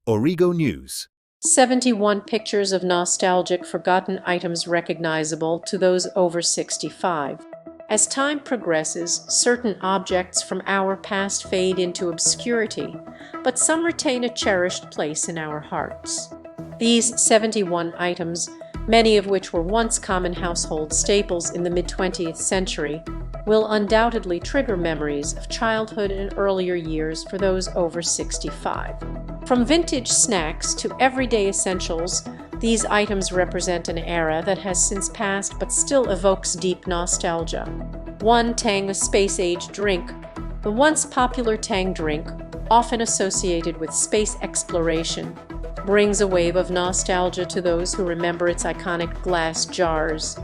Origo News. 71 pictures of nostalgic forgotten items recognizable to those over 65. As time progresses, certain objects from our past fade into obscurity, but some retain a cherished place in our hearts. These 71 items, many of which were once common household staples in the mid-20th century, will undoubtedly trigger memories of childhood and earlier years for those over 65. From vintage snacks to everyday essentials, these items represent an era that has since passed but still evokes deep nostalgia. 1. Tang, a space-age drink. The once popular Tang drink, often associated with space exploration, brings a wave of nostalgia to those who remember its iconic glass jars.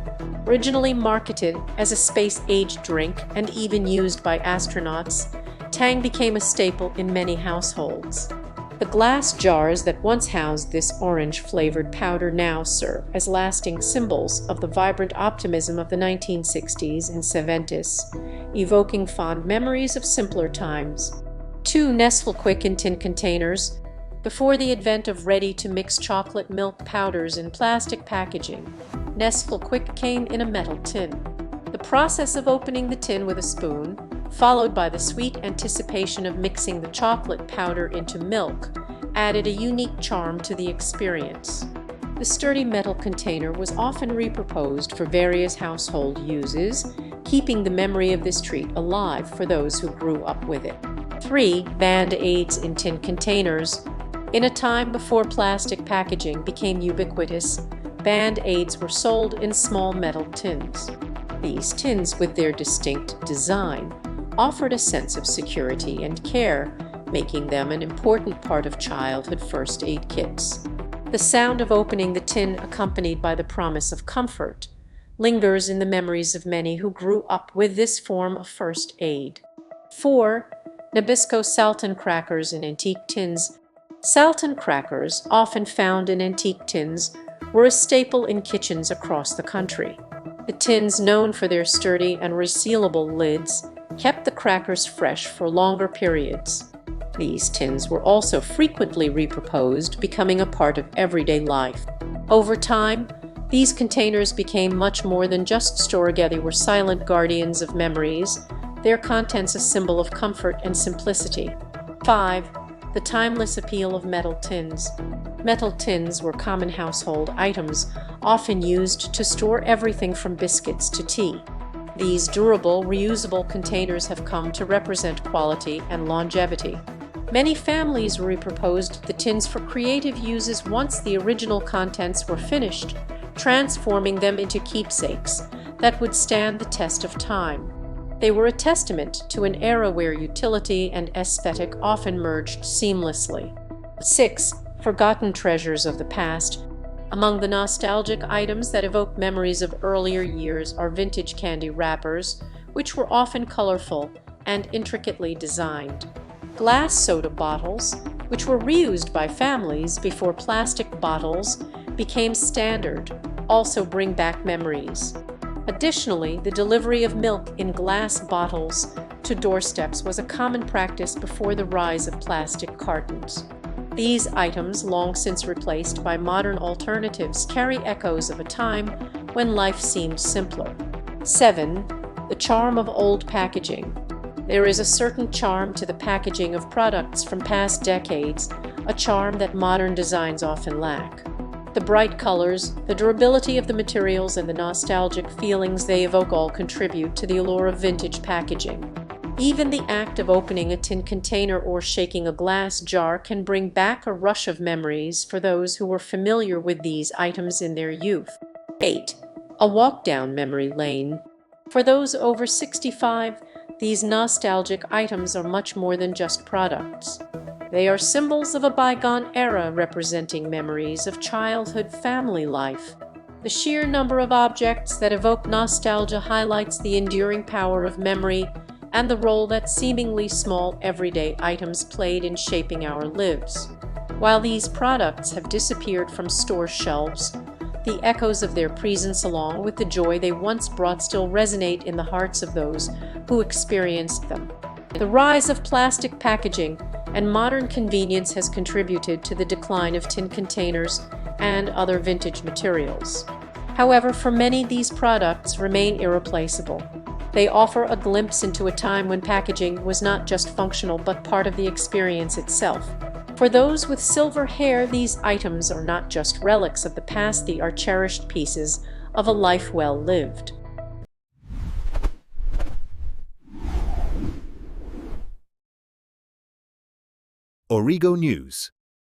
Originally marketed as a space-age drink and even used by astronauts, Tang became a staple in many households. The glass jars that once housed this orange-flavored powder now serve as lasting symbols of the vibrant optimism of the 1960s and 70s, evoking fond memories of simpler times. 2. Nesquik in tin containers. Before the advent of ready-to-mix chocolate milk powders in plastic packaging, Nesquik came in a metal tin. The process of opening the tin with a spoon, followed by the sweet anticipation of mixing the chocolate powder into milk, added a unique charm to the experience. The sturdy metal container was often repurposed for various household uses, keeping the memory of this treat alive for those who grew up with it. 3. Band-Aids in tin containers. In a time before plastic packaging became ubiquitous, Band-Aids were sold in small metal tins. These tins, with their distinct design, offered a sense of security and care, making them an important part of childhood first aid kits. The sound of opening the tin, accompanied by the promise of comfort, lingers in the memories of many who grew up with this form of first aid. 4. Nabisco Saltine crackers in antique tins. Saltine crackers, often found in antique tins, were a staple in kitchens across the country. The tins, known for their sturdy and resealable lids, kept the crackers fresh for longer periods. These tins were also frequently repurposed, becoming a part of everyday life. Over time, these containers became much more than just storage. They were silent guardians of memories, their contents a symbol of comfort and simplicity. 5. The timeless appeal of metal tins. Metal tins were common household items, often used to store everything from biscuits to tea. These durable, reusable containers have come to represent quality and longevity. Many families repurposed the tins for creative uses once the original contents were finished, transforming them into keepsakes that would stand the test of time. They were a testament to an era where utility and aesthetic often merged seamlessly. 6. Forgotten treasures of the past. Among the nostalgic items that evoke memories of earlier years are vintage candy wrappers, which were often colorful and intricately designed. Glass soda bottles, which were reused by families before plastic bottles became standard, also bring back memories. Additionally, the delivery of milk in glass bottles to doorsteps was a common practice before the rise of plastic cartons. These items, long since replaced by modern alternatives, carry echoes of a time when life seemed simpler. 7. The charm of old packaging. There is a certain charm to the packaging of products from past decades, a charm that modern designs often lack. The bright colors, the durability of the materials, and the nostalgic feelings they evoke all contribute to the allure of vintage packaging. Even the act of opening a tin container or shaking a glass jar can bring back a rush of memories for those who were familiar with these items in their youth. 8. A walk down memory lane. For those over 65, these nostalgic items are much more than just products. They are symbols of a bygone era, representing memories of childhood family life. The sheer number of objects that evoke nostalgia highlights the enduring power of memory and the role that seemingly small everyday items played in shaping our lives. While these products have disappeared from store shelves, the echoes of their presence along with the joy they once brought still resonate in the hearts of those who experienced them. The rise of plastic packaging and modern convenience has contributed to the decline of tin containers and other vintage materials. However, for many, these products remain irreplaceable. They offer a glimpse into a time when packaging was not just functional but part of the experience itself. For those with silver hair, these items are not just relics of the past, they are cherished pieces of a life well lived. Origo News.